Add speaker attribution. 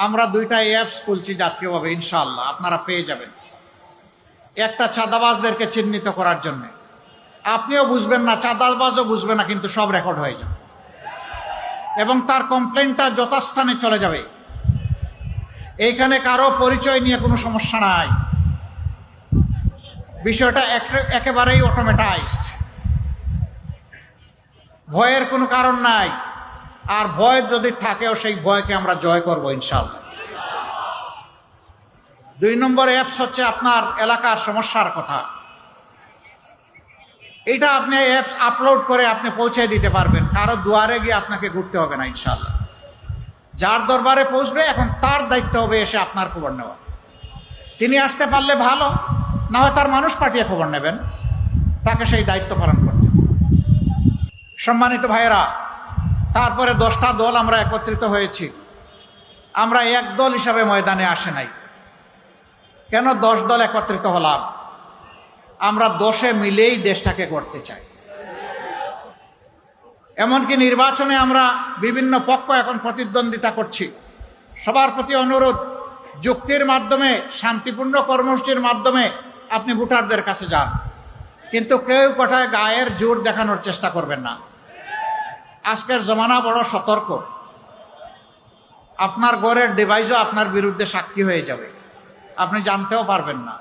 Speaker 1: আমরা দুইটা অ্যাপস খুলছি জাতীয়ভাবে, ইনশাআল্লাহ আপনারা পেয়ে যাবেন। একটা চাঁদাবাজদেরকে চিহ্নিত করার জন্য, আপনিও বুঝবেন না, চাঁদাবাজও বুঝবে না, কিন্তু সব রেকর্ড হয়ে যাবে এবং তার কমপ্লেনটা যথাস্থানে চলে যাবে। এইখানে কারো পরিচয় নিয়ে কোনো সমস্যা নাই, বিষয়টা একেবারেই অটোমেটাইজড, ভয়ের কোনো কারণ নাই। আর ভয় যদি থাকেও সেই ভয়কে আমরা জয় করব ইনশাআল্লাহ। 2 নম্বর অ্যাপস হচ্ছে আপনার এলাকার সমস্যার কথা। এটা আপনি অ্যাপস আপলোড করে আপনি পৌঁছে দিতে পারবেন, কারো দুয়ারে গিয়ে আপনাকে ঘুরতে হবে না ইনশাআল্লাহ। যার দরবারে পৌঁছবে এখন তার দায়িত্ব হবে এসে আপনার খবর নেওয়া। তিনি আসতে পারলে ভালো, না হয় তার মানুষ পাঠিয়ে খবর নেবেন, তাকে সেই দায়িত্ব পালন করতে হবে। সম্মানিত ভাইয়েরা, তারপরে 10টা দল আমরা একত্রিত হয়েছি। আমরা এক দল হিসাবে ময়দানে আসে নাই। কেন 10 দল একত্রিত হলাম? আমরা 10-এ মিলেই দেশটাকে গড়তে চাই। এমনকি নির্বাচনে আমরা বিভিন্ন পক্ষ এখন প্রতিদ্বন্দ্বিতা করছি। সবার প্রতি অনুরোধ, যুক্তির মাধ্যমে, শান্তিপূর্ণ কর্মসূচির মাধ্যমে আপনি ভোটারদের কাছে যান, কিন্তু কেউ কোথায় গায়ের জোর দেখানোর চেষ্টা করবেন না। আজকের জমানা বড় সতর্ক, আপনার ঘরের ডিভাইসও আপনার বিরুদ্ধে সাক্ষী হয়ে যাবে, আপনি জানতেও পারবেন না।